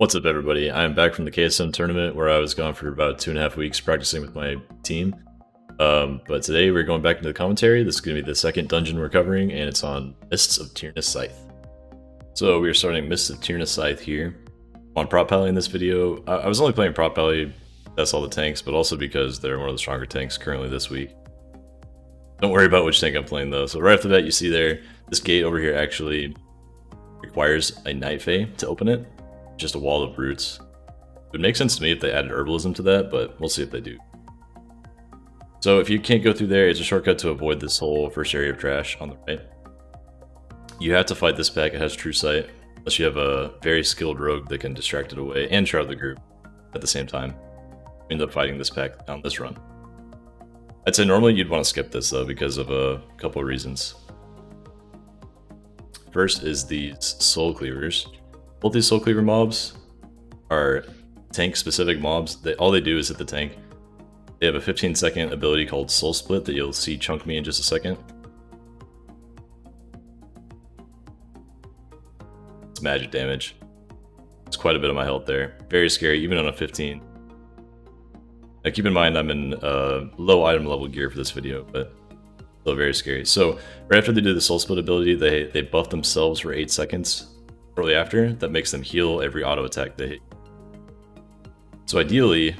What's up, everybody? I'm back from the KSM tournament where I was gone for about 2.5 weeks practicing with my team. But today we're going back into the commentary. This is going to be the second dungeon we're covering, and it's on Mists of Tirna Scithe. So we are starting Mists of Tirna Scithe here. On Prop Pally in this video, I was only playing Prop Pally, that's all the tanks, but also because they're one of the stronger tanks currently this week. Don't worry about which tank I'm playing though. So right off the bat, you see there, this gate over here actually requires a Night Fae to open it. Just a wall of roots. It would make sense to me if they added herbalism to that, but we'll see if they do. So if you can't go through there, it's a shortcut to avoid this whole first area of trash on the right. You have to fight this pack. It has true sight, unless you have a very skilled rogue that can distract it away and shroud the group at the same time. We end up fighting this pack on this run. I'd say normally you'd want to skip this though because of a couple of reasons. First is these soul cleavers. Both these soul cleaver mobs are tank specific mobs. All they do is hit the tank. They have a 15-second ability called Soul Split that you'll see chunk me in just a second. It's magic damage. It's quite a bit of my health there. Very scary, even on a 15. Now keep in mind I'm in low item level gear for this video, but still very scary. So right after they do the Soul Split ability, they buff themselves for 8 seconds. Shortly after, that makes them heal every auto attack they hit. So ideally,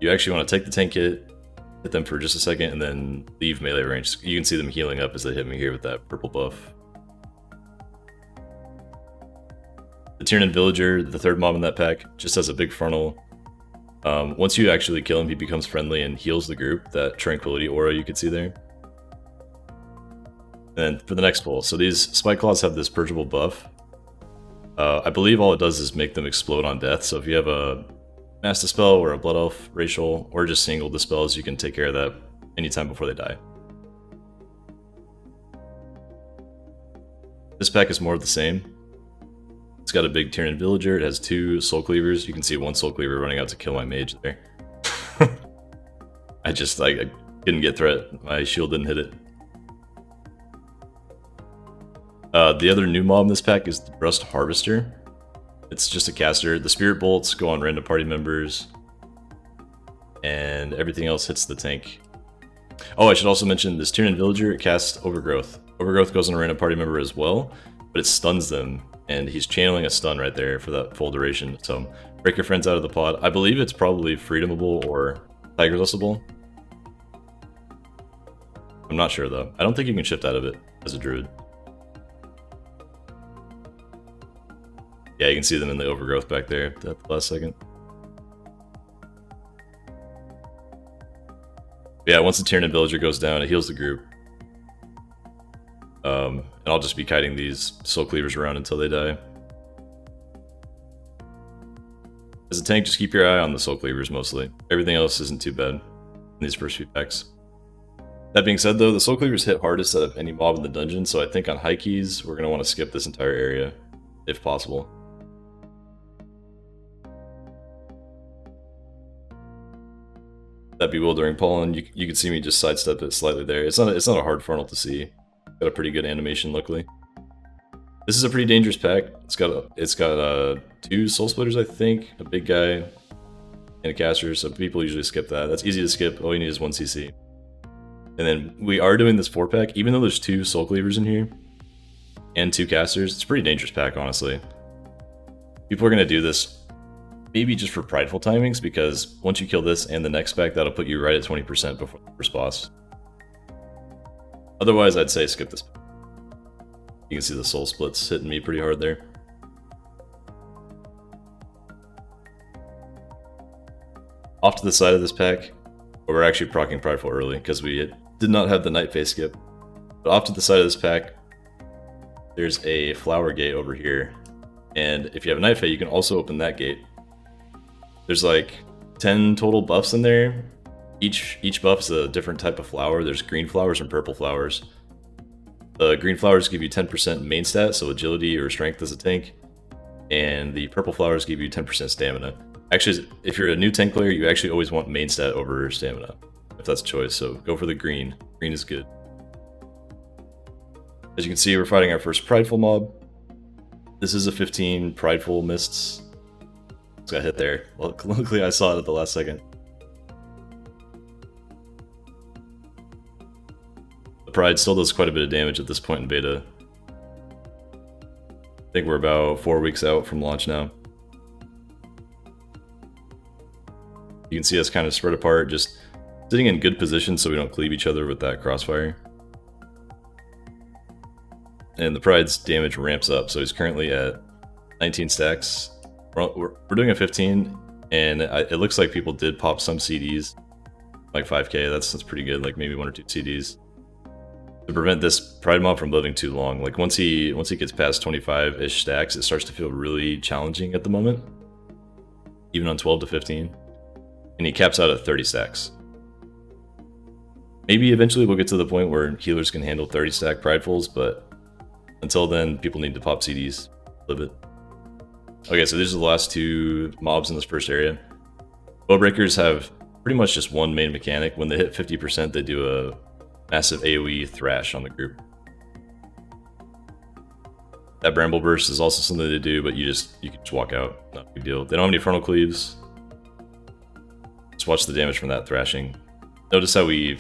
you actually want to take the tank hit them for just a second, and then leave melee range. You can see them healing up as they hit me here with that purple buff. The Tirna Villager, the third mob in that pack, just has a big frontal. Once you actually kill him, he becomes friendly and heals the group, that tranquility aura you can see there. And then for the next pull, so these Spike Claws have this purgeable buff. I believe all it does is make them explode on death, so if you have a Mass Dispel or a Blood Elf racial, or just single dispels, you can take care of that anytime before they die. This pack is more of the same. It's got a big Tirna Villager, it has 2 Soul Cleavers. You can see 1 Soul Cleaver running out to kill my mage there. I didn't get threat, my shield didn't hit it. The other new mob in this pack is the Rust Harvester. It's just a caster. The Spirit Bolts go on random party members, and everything else hits the tank. Oh, I should also mention this Tirna Villager casts Overgrowth. Overgrowth goes on a random party member as well, but it stuns them, and he's channeling a stun right there for that full duration. So break your friends out of the pod. I believe it's probably Freedomable or Tiger Listable. I'm not sure though. I don't think you can shift out of it as a druid. Yeah, you can see them in the overgrowth back there at the last second. But yeah, once the Tirna Villager goes down, it heals the group. And I'll just be kiting these Soul Cleavers around until they die. As a tank, just keep your eye on the Soul Cleavers mostly. Everything else isn't too bad in these first few packs. That being said though, the Soul Cleavers hit hardest out of any mob in the dungeon, so I think on high keys, we're going to want to skip this entire area, if possible. That Bewildering Pollen, you can see me just sidestep it slightly there. It's not a hard frontal to see. Got a pretty good animation, luckily. This is a pretty dangerous pack. It's got 2 Soul Splitters, I think, a big guy, and a caster. So people usually skip that. That's easy to skip. All you need is 1 CC. And then we are doing this 4-pack, even though there's 2 Soul Cleavers in here and 2 casters. It's a pretty dangerous pack, honestly. People are gonna do this maybe just for prideful timings, because once you kill this and the next pack, that'll put you right at 20% before the first boss. Otherwise, I'd say skip this. You can see the Soul Splits hitting me pretty hard there. Off to the side of this pack, we're actually proccing prideful early because we did not have the Night Fae skip. But off to the side of this pack, there's a Flower Gate over here. And if you have a Night Fae, you can also open that gate. There's like 10 total buffs in there. Each buff is a different type of flower. There's green flowers and purple flowers. The green flowers give you 10% main stat, so agility or strength as a tank. And the purple flowers give you 10% stamina. Actually, if you're a new tank player, you actually always want main stat over stamina, if that's a choice. So go for the green. Green is good. As you can see, we're fighting our first prideful mob. This is a 15 prideful mists. Just got hit there. Well, luckily I saw it at the last second. The Pride still does quite a bit of damage at this point in beta. I think we're about 4 weeks out from launch now. You can see us kind of spread apart, just sitting in good position so we don't cleave each other with that crossfire. And the Pride's damage ramps up, so he's currently at 19 stacks. We're doing a 15, and it looks like people did pop some CDs, like 5k. That's pretty good, like maybe 1 or 2 CDs. To prevent this Pride mob from living too long. Like once he gets past 25-ish stacks, it starts to feel really challenging at the moment, even on 12 to 15. And he caps out at 30 stacks. Maybe eventually we'll get to the point where healers can handle 30 stack Pridefuls, but until then, people need to pop CDs. Live it. Okay, so these are the last 2 mobs in this first area. Bowbreakers have pretty much just one main mechanic. When they hit 50%, they do a massive AoE thrash on the group. That Bramble Burst is also something they do, but you can just walk out. Not a big deal. They don't have any frontal cleaves. Just watch the damage from that thrashing. Notice how we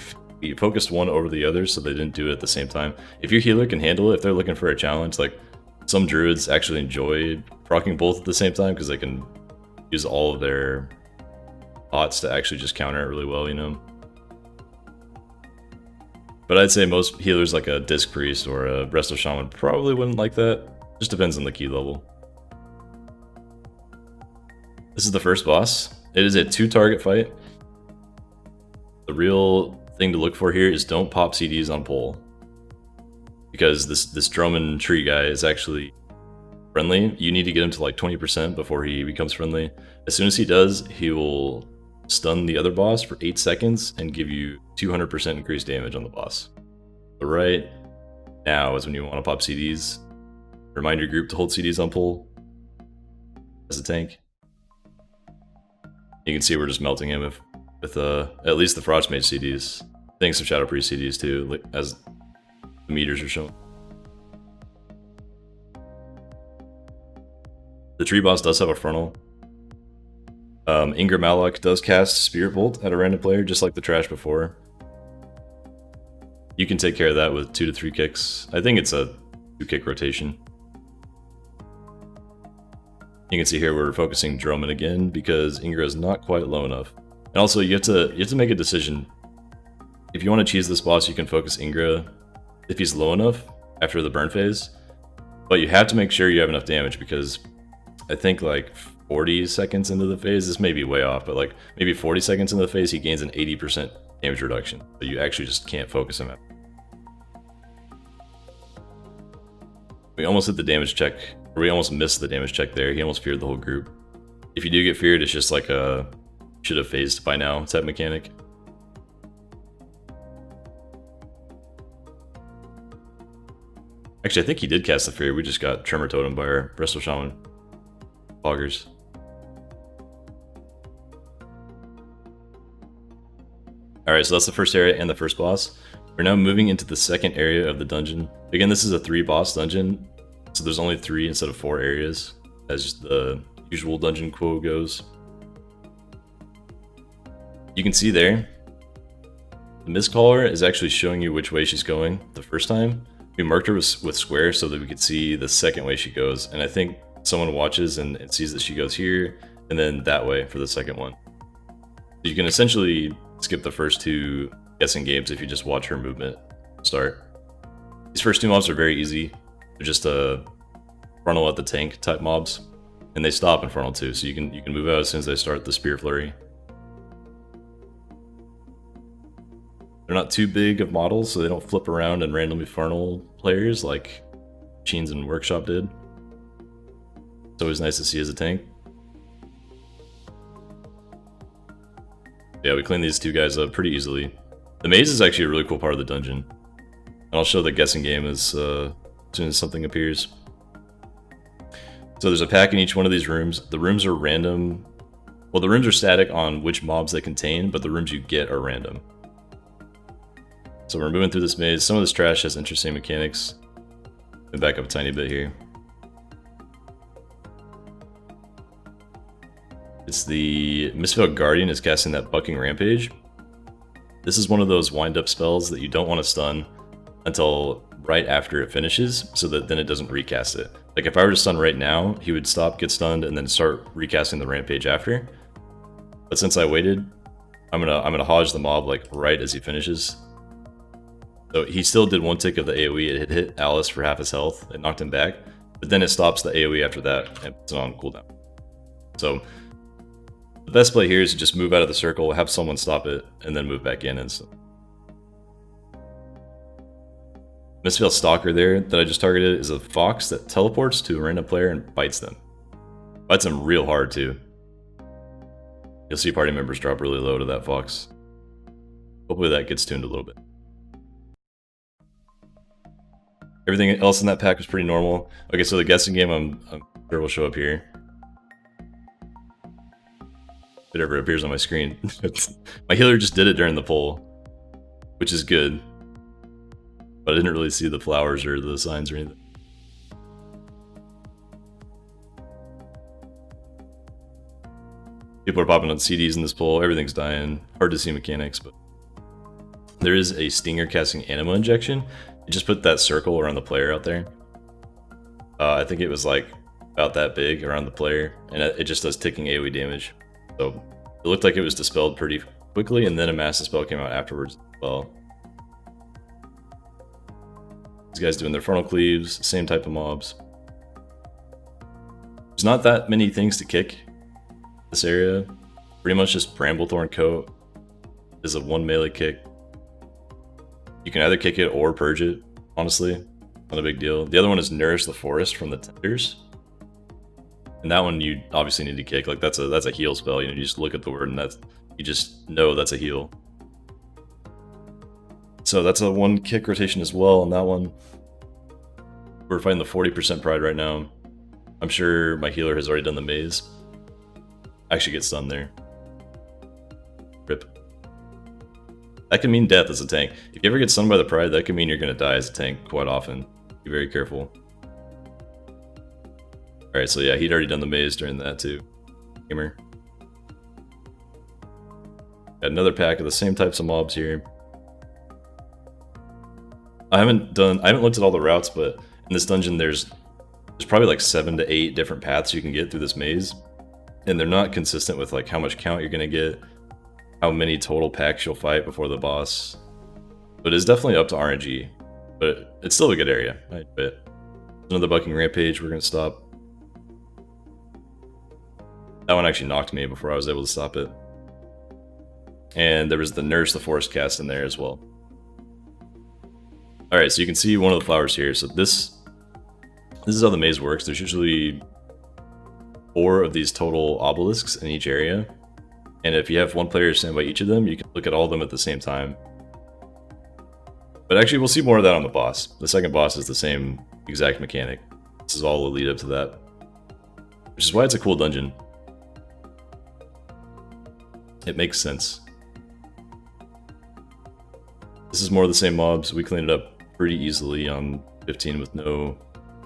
focused one over the other, so they didn't do it at the same time. If your healer can handle it, if they're looking for a challenge, like some druids actually enjoy proccing both at the same time because they can use all of their pots to actually just counter it really well, you know? But I'd say most healers like a Disc Priest or a Resto Shaman probably wouldn't like that. Just depends on the key level. This is the first boss. It is a 2-target fight. The real thing to look for here is don't pop CDs on pole. Because this Drummond tree guy is actually friendly. You need to get him to like 20% before he becomes friendly. As soon as he does, he will stun the other boss for 8 seconds and give you 200% increased damage on the boss. So right now is when you want to pop CDs. Remind your group to hold CDs on pole as a tank. You can see we're just melting him with at least the Frost Mage CDs. I think some Shadow Priest CDs too, like, as the meters are showing. The tree boss does have a frontal. Ingra Maloch does cast Spirit Bolt at a random player, just like the trash before. You can take care of that with 2 to 3 kicks. I think it's a 2-kick rotation. You can see here we're focusing Drummond again because Ingra is not quite low enough. And also you have to make a decision. If you want to cheese this boss, you can focus Ingra if he's low enough after the burn phase. But you have to make sure you have enough damage because I think like 40 seconds into the phase, this may be way off, but like maybe 40 seconds into the phase, he gains an 80% damage reduction. So you actually just can't focus him out. We almost hit the damage check, or we almost missed the damage check there. He almost feared the whole group. If you do get feared, it's just like a should have phased by now type mechanic. Actually, I think he did cast the fear. We just got Tremor Totem by our Resto Shaman Poggers. Alright, so that's the first area and the first boss. We're now moving into the second area of the dungeon. Again, this is a 3-boss dungeon, so there's only 3 instead of 4 areas, as the usual dungeon quo goes. You can see there, the Mistcaller is actually showing you which way she's going the first time. We marked her with squares so that we could see the second way she goes, and I think someone watches and sees that she goes here, and then that way for the second one. So you can essentially skip the first 2 guessing games if you just watch her movement start. These first 2 mobs are very easy. They're just a frontal at the tank type mobs, and they stop in frontal too, so you can move out as soon as they start the Spear Flurry. They're not too big of models, so they don't flip around and randomly frontal players like Machines and Workshop did. It's always nice to see as a tank. Yeah, we clean these 2 guys up pretty easily. The maze is actually a really cool part of the dungeon. And I'll show the guessing game as soon as something appears. So there's a pack in each one of these rooms. The rooms are random. Well, the rooms are static on which mobs they contain, but the rooms you get are random. So we're moving through this maze. Some of this trash has interesting mechanics. Let me back up a tiny bit here. It's the Mistveiled Guardian is casting that Bucking Rampage. This is one of those wind-up spells that you don't want to stun until right after it finishes, so that then it doesn't recast it. Like if I were to stun right now, he would stop, get stunned, and then start recasting the Rampage after. But since I waited, I'm gonna hodge the mob like right as he finishes. So he still did one tick of the AoE. It hit Alice for half his health. It knocked him back, but then it stops the AoE after that and puts it on cooldown. So the best play here is to just move out of the circle, have someone stop it, and then move back in instantly. Mistveiled Stalker there that I just targeted is a fox that teleports to a random player and bites them. Bites them real hard too. You'll see party members drop really low to that fox. Hopefully that gets tuned a little bit. Everything else in that pack was pretty normal. Okay, so the guessing game I'm sure will show up here. If it ever appears on my screen. My healer just did it during the poll, which is good. But I didn't really see the flowers or the signs or anything. People are popping on CDs in this poll. Everything's dying. Hard to see mechanics, but there is a Stinger casting Anima Injection. You just put that circle around the player out there. I think it was like about that big around the player, and it just does ticking AoE damage. So it looked like it was dispelled pretty quickly, and then a Mass Spell came out afterwards as well. These guys doing their frontal cleaves, same type of mobs. There's not that many things to kick this area. Pretty much just Bramblethorn Coat is a 1 melee kick. You can either kick it or purge it, honestly. Not a big deal. The other one is Nourish the Forest from the Tenders. And that one you obviously need to kick. Like that's a heal spell. You know, you just look at the word and you just know that's a heal. So that's a 1 kick rotation as well on that one. We're fighting the 40% pride right now. I'm sure my healer has already done the maze. I actually get stunned there. Rip. That can mean death as a tank. If you ever get stunned by the pride, that can mean you're going to die as a tank quite often. Be very careful. Alright, so yeah, he'd already done the maze during that too. Gamer. Got another pack of the same types of mobs here. I haven't looked at all the routes, but in this dungeon there's probably like 7 to 8 different paths you can get through this maze. And they're not consistent with like how much count you're gonna get, how many total packs you'll fight before the boss. But it's definitely up to RNG. But it's still a good area, I bet. Another Bucking Rampage, we're gonna stop. That one actually knocked me before I was able to stop it. And there was the Nourish the Forest cast in there as well. Alright, so you can see one of the flowers here. So this is how the maze works. There's usually 4 of these total obelisks in each area. And if you have one player stand by each of them, you can look at all of them at the same time. But actually, we'll see more of that on the boss. The second boss is the same exact mechanic. This is all a lead up to that. Which is why it's a cool dungeon. It makes sense. This is more of the same mobs. We cleaned it up pretty easily on 15 with no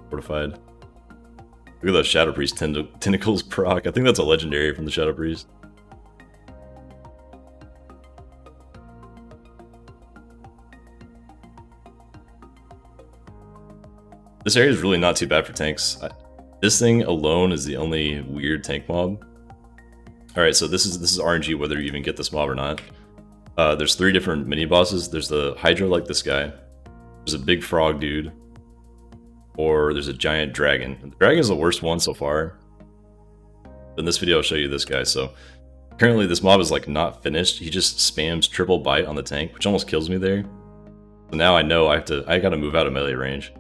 fortified. Look at those Shadow Priest tentacles proc. I think that's a legendary from the Shadow Priest. This area is really not too bad for tanks. This thing alone is the only weird tank mob. Alright, so this is RNG whether you even get this mob or not. There's 3 different mini bosses. There's the Hydra like this guy. There's a big frog dude. Or there's a giant dragon. The dragon is the worst one so far. In this video I'll show you this guy. So currently this mob is like not finished. He just spams triple bite on the tank, which almost kills me there. So now I know I gotta move out of melee range.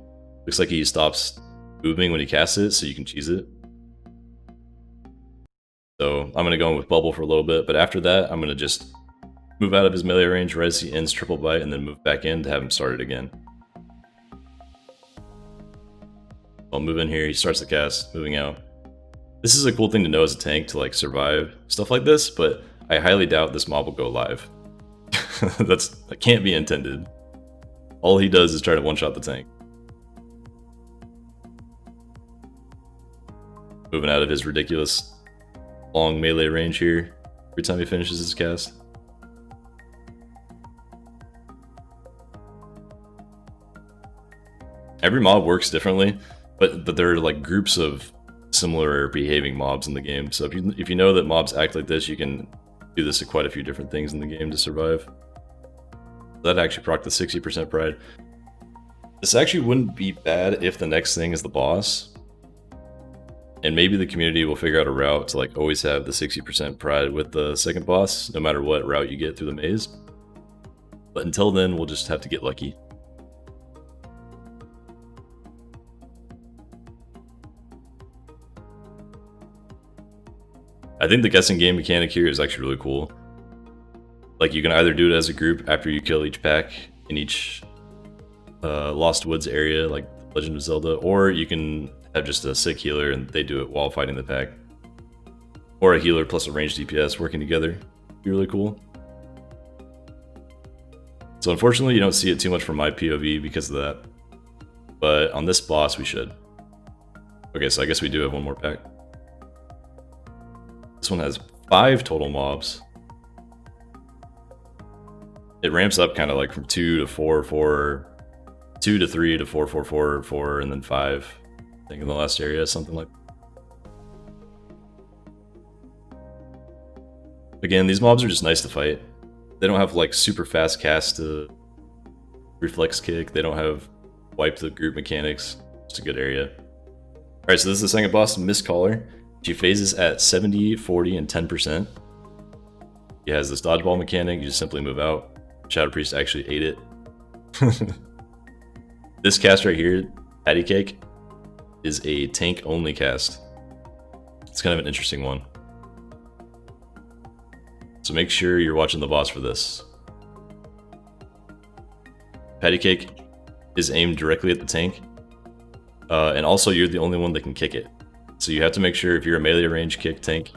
Looks like he stops moving when he casts it, so you can cheese it. So I'm gonna go in with bubble for a little bit, but after that I'm gonna just move out of his melee range right as he ends triple bite and then move back in to have him start it again. I'll move in here, he starts the cast, moving out. This is a cool thing to know as a tank to like survive stuff like this, but I highly doubt this mob will go live. That can't be intended. All he does is try to one-shot the tank. Moving out of his ridiculous long melee range here every time he finishes his cast. Every mob works differently, but there are like groups of similar behaving mobs in the game. So if you know that mobs act like this, you can do this to quite a few different things in the game to survive. That actually proc the 60% pride. This actually wouldn't be bad if the next thing is the boss. And maybe the community will figure out a route to like always have the 60% pride with the second boss, no matter what route you get through the maze. But until then, we'll just have to get lucky. I think the guessing game mechanic here is actually really cool. Like, you can either do it as a group after you kill each pack in each Lost Woods area, like Legend of Zelda, or you can have just a sick healer and they do it while fighting the pack. Or a healer plus a ranged DPS working together. It'd be really cool. So unfortunately, you don't see it too much from my POV because of that. But on this boss, we should. Okay, so I guess we do have one more pack. This one has 5 total mobs. It ramps up kind of like from 2 to 4, 4, 2 to 3 to 4, 4, 4, 4, and then 5. I think in the last area, something like that. Again, these mobs are just nice to fight. They don't have like super fast cast to reflex kick. They don't have wipe the group mechanics. It's a good area. Alright, so this is the second boss, Mistcaller. She phases at 70, 40, and 10%. He has this dodgeball mechanic. You just simply move out. Shadow Priest actually ate it. This cast right here, Patty Cake, is a tank only cast. It's kind of an interesting one. So make sure you're watching the boss for this. Patty Cake is aimed directly at the tank. And also you're the only one that can kick it. So you have to make sure if you're a melee range kick tank,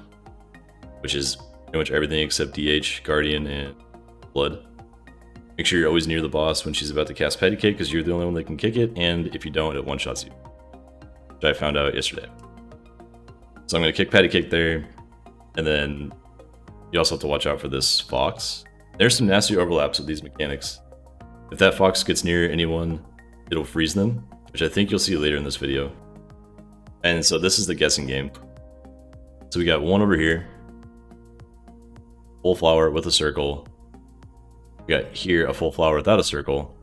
which is pretty much everything except DH, Guardian, and Blood. Make sure you're always near the boss when she's about to cast Patty Cake because you're the only one that can kick it, and if you don't, it one-shots you. Which I found out yesterday. So I'm going to kick Patty Cake there, and then you also have to watch out for this Fox. There's some nasty overlaps with these mechanics. If that Fox gets near anyone, it'll freeze them, which I think you'll see later in this video. And so this is the guessing game. So we got one over here. Full flower with a circle. We got here a full flower without a circle.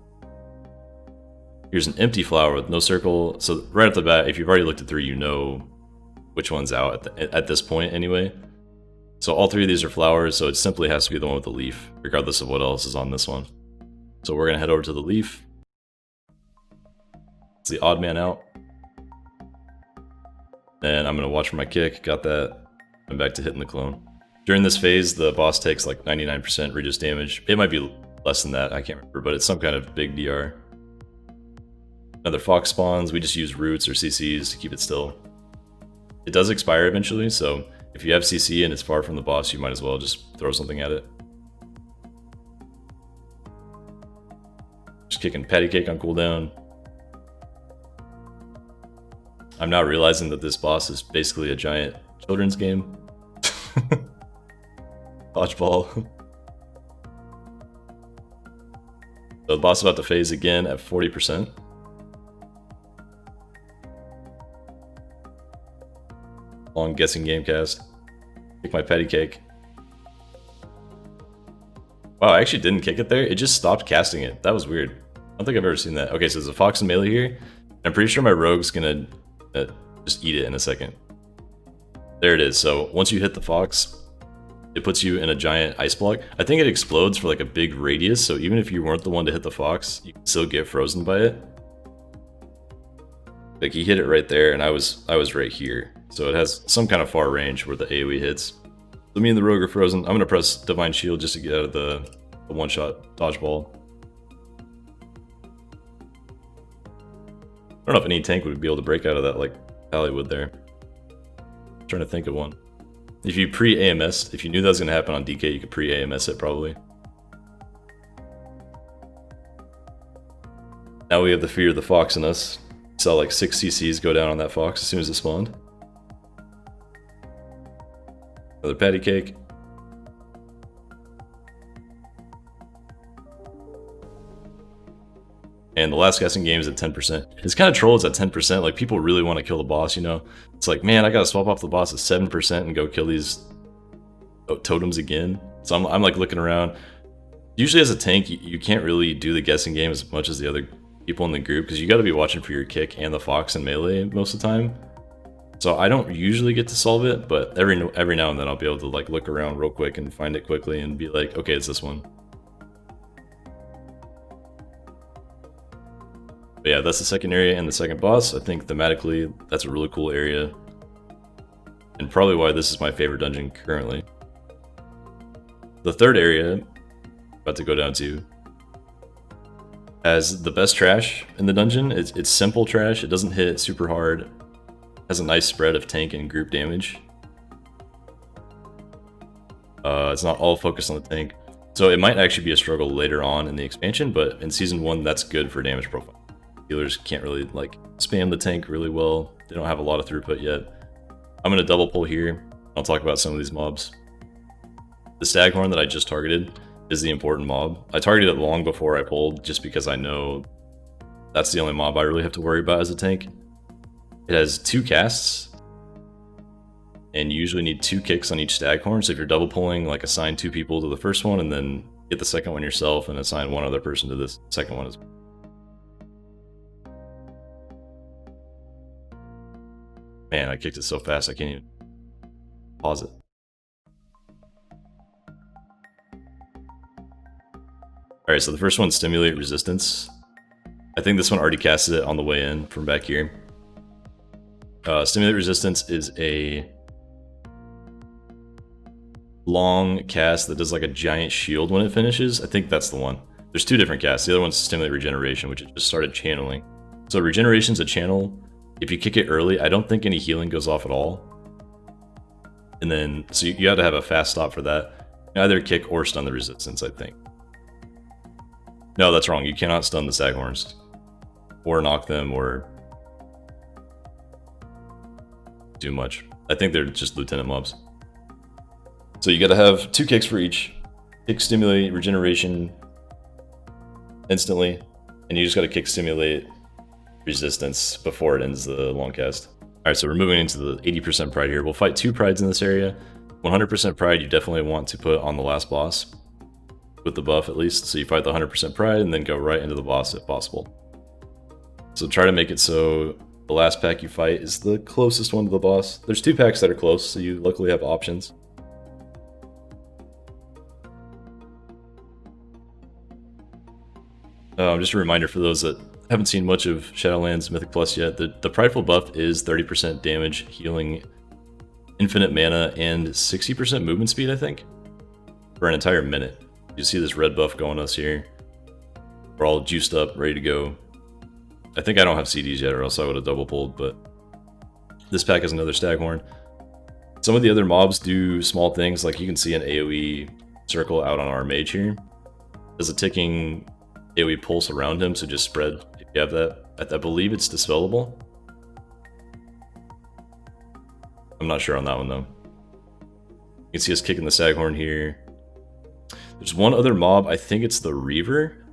Here's an empty flower with no circle. So right off the bat, if you've already looked at 3, you know which one's out at this point anyway. So all 3 of these are flowers, so it simply has to be the one with the leaf, regardless of what else is on this one. So we're gonna head over to the leaf. It's the odd man out. And I'm gonna watch for my kick, got that. I'm back to hitting the clone. During this phase, the boss takes like 99% reduce damage. It might be less than that, I can't remember, but it's some kind of big DR. Another Fox spawns, we just use roots or CCs to keep it still. It does expire eventually, so if you have CC and it's far from the boss, you might as well just throw something at it. Just kicking Patty Cake on cooldown. I'm now realizing that this boss is basically a giant children's game. Dodgeball. So the boss is about to phase again at 40%. Long guessing game cast. Kick my Patty Cake. Wow, I actually didn't kick it there. It just stopped casting it. That was weird. I don't think I've ever seen that. Okay, so there's a Fox and melee here. I'm pretty sure my rogue's gonna just eat it in a second. There it is. So once you hit the Fox, it puts you in a giant ice block. I think it explodes for like a big radius, so even if you weren't the one to hit the Fox, you can still get frozen by it. Like, he hit it right there, and I was right here. So it has some kind of far range where the AoE hits. So me and the rogue are frozen. I'm gonna press Divine Shield just to get out of the one-shot dodgeball. I don't know if any tank would be able to break out of that like Pally would there. I'm trying to think of one. If you pre-AMS, if you knew that was going to happen on DK, you could pre-AMS it probably. Now we have the fear of the Fox in us. Saw like 6 CCs go down on that Fox as soon as it spawned. Another patty cake. And the last guessing game is at 10%. It's kind of troll, it's at 10%. Like, people really want to kill the boss, you know? It's like, man, I gotta swap off the boss at 7% and go kill these totems again. So I'm like looking around. Usually as a tank, you can't really do the guessing game as much as the other people in the group, because you gotta be watching for your kick and the fox and melee most of the time. So I don't usually get to solve it, but every now and then I'll be able to like look around real quick and find it quickly and be like, okay, it's this one. But yeah, that's the second area and the second boss. I think thematically, that's a really cool area. And probably why this is my favorite dungeon currently. The third area, about to go down to, has the best trash in the dungeon. It's simple trash, it doesn't hit super hard. Has a nice spread of tank and group damage. It's not all focused on the tank. So it might actually be a struggle later on in the expansion, but in Season 1, that's good for damage profile. Healers can't really like spam the tank really well. They don't have a lot of throughput yet. I'm gonna double pull here. I'll talk about some of these mobs. The Staghorn that I just targeted is the important mob. I targeted it long before I pulled, just because I know that's the only mob I really have to worry about as a tank. It has 2 casts, and you usually need 2 kicks on each Staghorn. So if you're double pulling, like assign 2 people to the first one, and then get the second one yourself, and assign 1 other person to this second one as well. Man, I kicked it so fast I can't even pause it. Alright, so the first one's Stimulate Resistance. I think this one already casted it on the way in from back here. Stimulate Resistance is a long cast that does like a giant shield when it finishes. I think that's the one. There's 2 different casts. The other one's Stimulate Regeneration, which it just started channeling. So Regeneration's a channel. If you kick it early, I don't think any healing goes off at all. And then, so you got to have a fast stop for that. Either kick or stun the resistance, I think. No, that's wrong. You cannot stun the Staghorns. Or knock them, or do much. I think they're just lieutenant mobs. So you got to have 2 kicks for each. Kick, Stimulate, Regeneration instantly. And you just got to kick, Stimulate, Resistance before it ends the long cast. Alright, so we're moving into the 80% pride here. We'll fight 2 prides in this area. 100% pride you definitely want to put on the last boss, with the buff at least. So you fight the 100% pride and then go right into the boss if possible. So try to make it so the last pack you fight is the closest one to the boss. There's 2 packs that are close, so you luckily have options. Just a reminder for those that haven't seen much of Shadowlands Mythic Plus yet, the prideful buff is 30% damage, healing, infinite mana, and 60% movement speed, I think, for an entire minute. You see this red buff going us here. We're all juiced up, ready to go. I think I don't have CDs yet, or else I would have double pulled, but this pack has another Staghorn. Some of the other mobs do small things, like you can see an AoE circle out on our mage here. There's a ticking AoE pulse around him, so just spread if you have that. I believe it's dispellable. I'm not sure on that one though. You can see us kicking the Staghorn here. There's one other mob, I think it's the Reaver.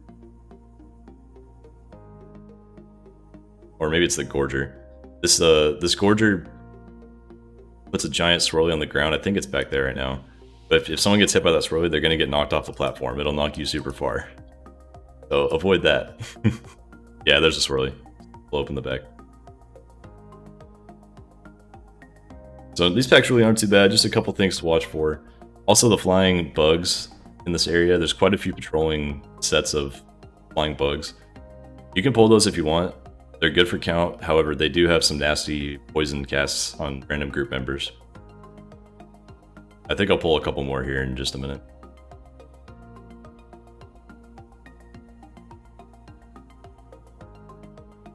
Or maybe it's the Gorger. This Gorger puts a giant swirly on the ground. I think it's back there right now. But if someone gets hit by that swirly, they're going to get knocked off the platform. It'll knock you super far. So avoid that. Yeah, there's a swirly. Blow up in the back. So these packs really aren't too bad. Just a couple things to watch for. Also the flying bugs in this area. There's quite a few patrolling sets of flying bugs. You can pull those if you want. They're good for count. However, they do have some nasty poison casts on random group members. I think I'll pull a couple more here in just a minute.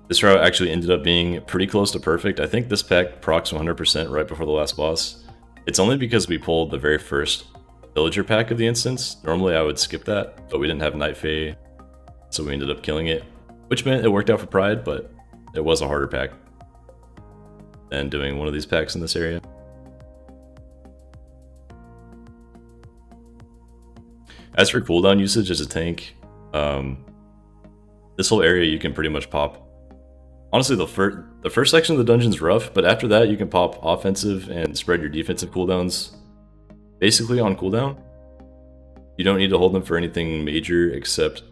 This route actually ended up being pretty close to perfect. I think this pack procs 100% right before the last boss. It's only because we pulled the very first villager pack of the instance. Normally I would skip that, but we didn't have Night Fae, so we ended up killing it. Which meant it worked out for Pride, but it was a harder pack than doing one of these packs in this area. As for cooldown usage as a tank, this whole area you can pretty much pop. Honestly, the first section of the dungeon's rough, but after that you can pop offensive and spread your defensive cooldowns basically on cooldown. You don't need to hold them for anything major except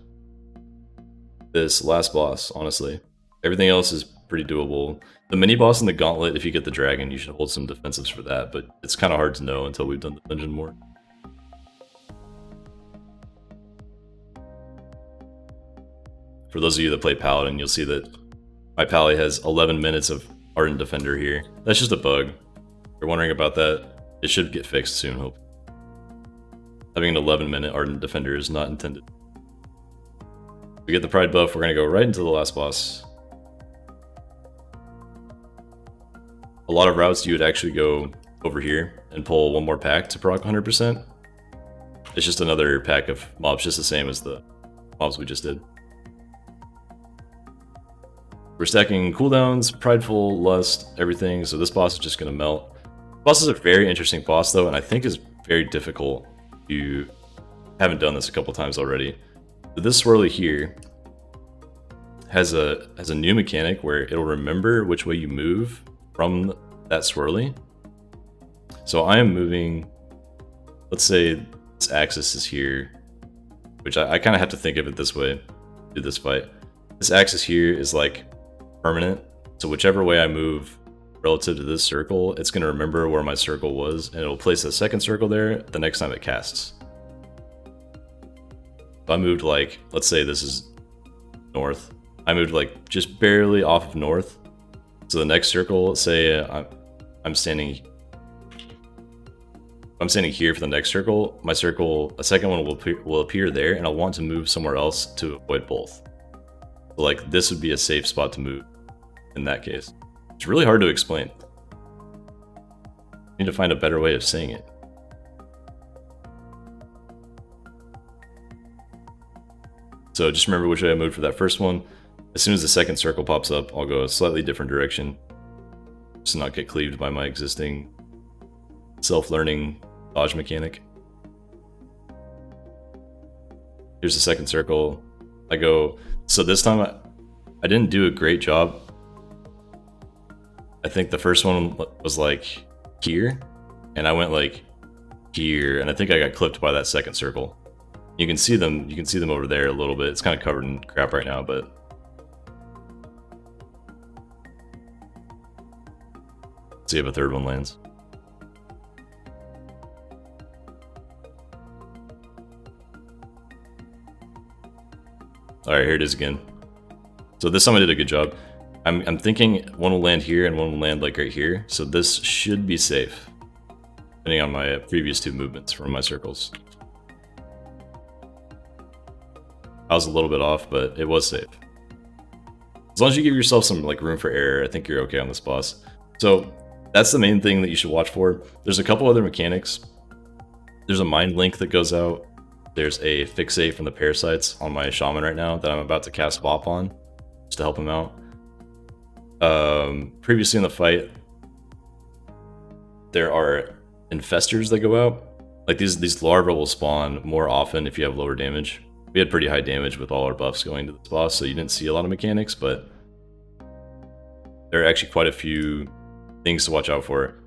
this last boss, honestly. Everything else is pretty doable. The mini boss and the gauntlet, if you get the dragon, you should hold some defensives for that, but it's kind of hard to know until we've done the dungeon more. For those of you that play Paladin, you'll see that my Pally has 11 minutes of Ardent Defender here. That's just a bug. If you're wondering about that, it should get fixed soon, hope. Having an 11-minute Ardent Defender is not intended. To get the Pride buff, we're going to go right into the last boss. A lot of routes you would actually go over here and pull one more pack to proc 100%. It's just another pack of mobs, just the same as the mobs we just did. We're stacking cooldowns, Prideful, Lust, everything, so this boss is just going to melt. This boss is a very interesting boss though, and I think is very difficult if you haven't done this a couple times already. So this swirly here has a new mechanic where it'll remember which way you move from that swirly. So I am moving, let's say this axis is here, which I kind of have to think of it this way, do this fight. This axis here is like permanent, so whichever way I move relative to this circle, it's going to remember where my circle was, and it'll place a second circle there the next time it casts. If I moved like, let's say this is north, I moved like just barely off of north, so the next circle, say I'm standing here for the next circle, my circle, a second one will appear there, and I'll want to move somewhere else to avoid both. So like this would be a safe spot to move in that case. It's really hard to explain. I need to find a better way of saying it. So just remember which way I moved for that first one. As soon as the second circle pops up, I'll go a slightly different direction, just to not get cleaved by my existing self-learning dodge mechanic. Here's the second circle. I go, so this time I didn't do a great job. I think the first one was like here, and I went like here, and I think I got clipped by that second circle. You can see them over there a little bit. It's kind of covered in crap right now, but let's see if a third one lands. Alright, here it is again. So this time I did a good job. I'm thinking one will land here and one will land like right here, so this should be safe, depending on my previous two movements from my circles. I was a little bit off, but it was safe. As long as you give yourself some like room for error, I think you're okay on this boss. So that's the main thing that you should watch for. There's a couple other mechanics. There's a mind link that goes out. There's a fixate from the parasites on my shaman right now that I'm about to cast Bop on, just to help him out. Previously in the fight, there are infestors that go out. Like these larvae will spawn more often if you have lower damage. We had pretty high damage with all our buffs going to this boss, so you didn't see a lot of mechanics, but there are actually quite a few things to watch out for.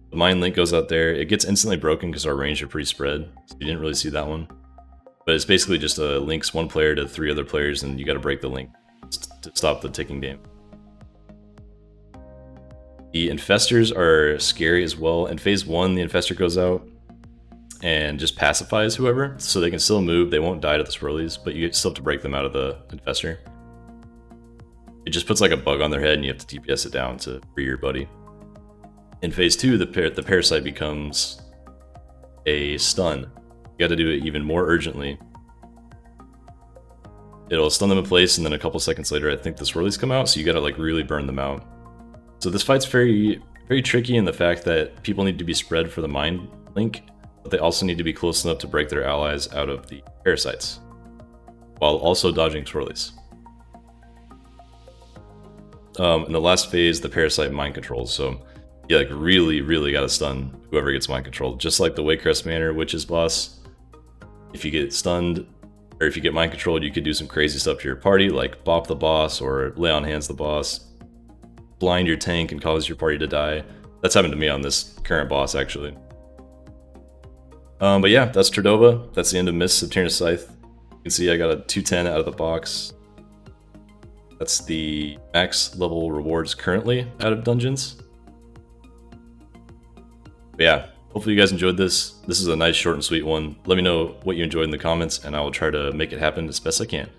The mind link goes out there. It gets instantly broken because our range are pretty spread, so you didn't really see that one. But it's basically just links one player to 3 other players, and you got to break the link to stop the ticking game. The infestors are scary as well. In phase 1, the infestor goes out and just pacifies whoever, so they can still move. They won't die to the swirlies, but you still have to break them out of the infestor. It just puts like a bug on their head, and you have to DPS it down to free your buddy. In phase 2, the parasite becomes a stun. You got to do it even more urgently. It'll stun them in place, and then a couple seconds later, I think the swirlies come out, so you got to like really burn them out. So this fight's very, very tricky in the fact that people need to be spread for the mind link, but they also need to be close enough to break their allies out of the parasites, while also dodging swirlies. In the last phase, the parasite mind controls, so you like really gotta stun whoever gets mind controlled. Just like the Waycrest Manor Witches boss. If you get stunned, or if you get mind controlled, you could do some crazy stuff to your party, like bop the boss or lay on hands the boss, blind your tank and cause your party to die. That's happened to me on this current boss, actually. But yeah, that's Tred'ova. That's the end of Mists of Tirna Scythe. You can see I got a 210 out of the box. That's the max level rewards currently out of dungeons. But yeah, hopefully you guys enjoyed this. This is a nice short and sweet one. Let me know what you enjoyed in the comments and I will try to make it happen as best I can.